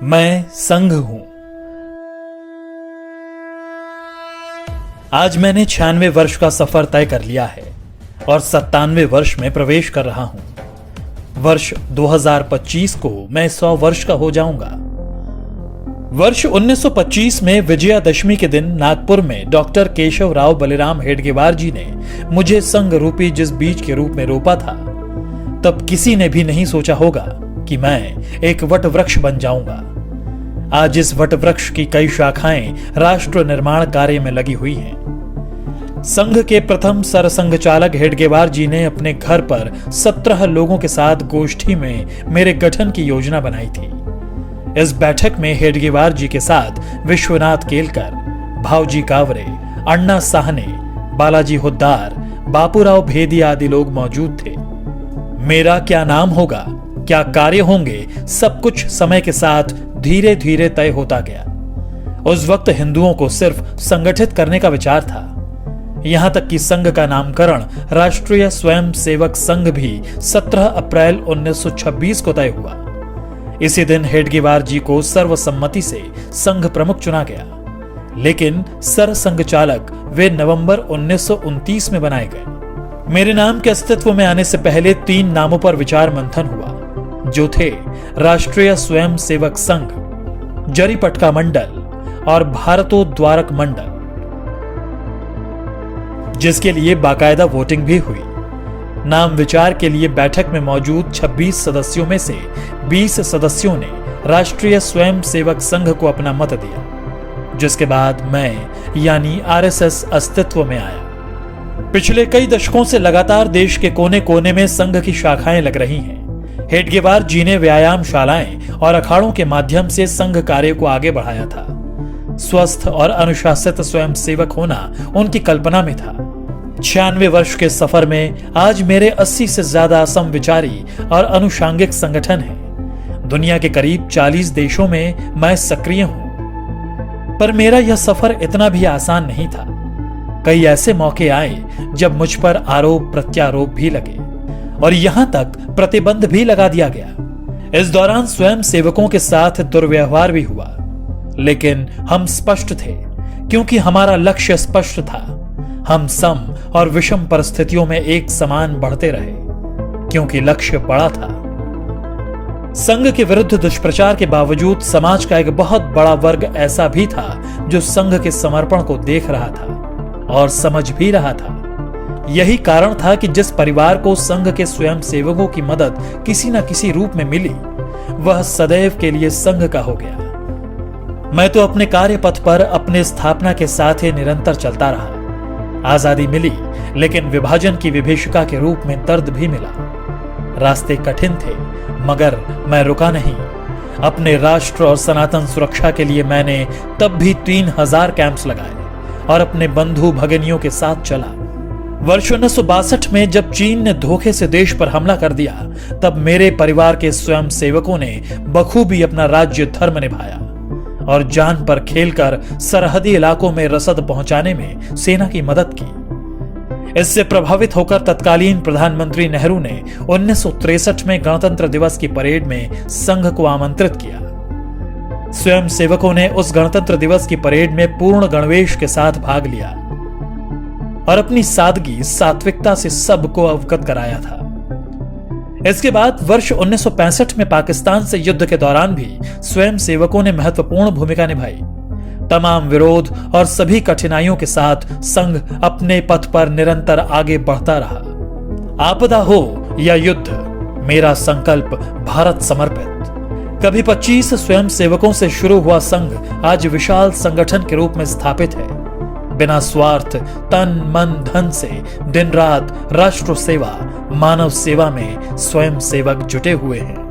मैं संघ हूं। आज मैंने 96 वर्ष का सफर तय कर लिया है और 97वें वर्ष में प्रवेश कर रहा हूं। वर्ष 2025 को मैं 100 वर्ष का हो जाऊंगा। वर्ष 1925 में विजयादशमी के दिन नागपुर में डॉक्टर केशव राव बलिराम हेडगेवार जी ने मुझे संघ रूपी जिस बीज के रूप में रोपा था, तब किसी ने भी नहीं सोचा होगा कि मैं एक वट वृक्ष बन जाऊंगा। आज इस वट वृक्ष की कई शाखाएं राष्ट्र निर्माण कार्य में लगी हुई हैं। संघ के प्रथम सरसंघचालक हेडगेवार जी ने अपने घर पर 17 लोगों के साथ गोष्ठी में मेरे गठन की योजना बनाई थी। इस बैठक में हेडगेवार जी के साथ विश्वनाथ केलकर, भावजी कावरे, अण्णा साहने, बालाजी हुद्दार, बापूराव भेदी आदि लोग मौजूद थे। मेरा क्या नाम होगा, क्या कार्य होंगे, सब कुछ समय के साथ धीरे धीरे तय होता गया। उस वक्त हिंदुओं को सिर्फ संगठित करने का विचार था। यहां तक कि संघ का नामकरण राष्ट्रीय स्वयं सेवक संघ भी 17 अप्रैल 1926 को तय हुआ। इसी दिन हेडगेवार जी को सर्वसम्मति से संघ प्रमुख चुना गया, लेकिन सरसंघचालक वे नवंबर 1929 में बनाए गए। मेरे नाम के अस्तित्व में आने से पहले 3 नामों पर विचार मंथन हुआ, जो थे राष्ट्रीय स्वयं सेवक संघ, जरीपटका मंडल और भारतोद्वारक मंडल, जिसके लिए बाकायदा वोटिंग भी हुई। नाम विचार के लिए बैठक में मौजूद 26 सदस्यों में से 20 सदस्यों ने राष्ट्रीय स्वयं सेवक संघ को अपना मत दिया, जिसके बाद मैं यानी आरएसएस अस्तित्व में आया। पिछले कई दशकों से लगातार देश के कोने कोने में संघ की शाखाएं लग रही हैं। हेडगेवार जी ने व्यायामशालाएं और अखाड़ों के माध्यम से संघ कार्य को आगे बढ़ाया था। स्वस्थ और अनुशासित स्वयं सेवक होना उनकी कल्पना में था। 96 वर्ष के सफर में आज मेरे 80 से ज्यादा समविचारी और अनुषांगिक संगठन हैं। दुनिया के करीब 40 देशों में मैं सक्रिय हूं। पर मेरा यह सफर इतना भी आसान नहीं था। कई ऐसे मौके आए जब मुझ पर आरोप प्रत्यारोप भी लगे और यहां तक प्रतिबंध भी लगा दिया गया। इस दौरान स्वयं सेवकों के साथ दुर्व्यवहार भी हुआ, लेकिन हम स्पष्ट थे क्योंकि हमारा लक्ष्य स्पष्ट था। हम सम और विषम परिस्थितियों में एक समान बढ़ते रहे क्योंकि लक्ष्य बड़ा था। संघ के विरुद्ध दुष्प्रचार के बावजूद समाज का एक बहुत बड़ा वर्ग ऐसा भी था जो संघ के समर्पण को देख रहा था और समझ भी रहा था। यही कारण था कि जिस परिवार को संघ के स्वयं सेवकों की मदद किसी न किसी रूप में मिली, वह सदैव के लिए संघ का हो गया। मैं तो अपने कार्य पथ पर अपने स्थापना के साथ ही निरंतर चलता रहा। आजादी मिली, लेकिन विभाजन की विभीषिका के रूप में दर्द भी मिला। रास्ते कठिन थे, मगर मैं रुका नहीं। अपने राष्ट्र और सनातन सुरक्षा के लिए मैंने तब भी 3000 कैंप्स लगाए और अपने बंधु भगिनियों के साथ चला। वर्ष 1962 में जब चीन ने धोखे से देश पर हमला कर दिया, तब मेरे परिवार के स्वयं सेवकों ने बखूबी अपना राज्य धर्म निभाया और जान पर खेलकर सरहदी इलाकों में रसद पहुंचाने में सेना की मदद की। इससे प्रभावित होकर तत्कालीन प्रधानमंत्री नेहरू ने 1963 में गणतंत्र दिवस की परेड में संघ को आमंत्रित किया। स्वयं सेवकों ने उस गणतंत्र दिवस की परेड में पूर्ण गणवेश के साथ भाग लिया और अपनी सादगी सात्विकता से सबको अवगत कराया था। इसके बाद वर्ष 1965 में पाकिस्तान से युद्ध के दौरान भी स्वयं सेवकों ने महत्वपूर्ण भूमिका निभाई। तमाम विरोध और सभी कठिनाइयों के साथ संघ अपने पथ पर निरंतर आगे बढ़ता रहा। आपदा हो या युद्ध, मेरा संकल्प भारत समर्पित। कभी 25 स्वयं सेवकों से शुरू हुआ संघ आज विशाल संगठन के रूप में स्थापित है। बिना स्वार्थ, तन मन धन से दिन रात राष्ट्र सेवा, मानव सेवा में स्वयं सेवक जुटे हुए हैं।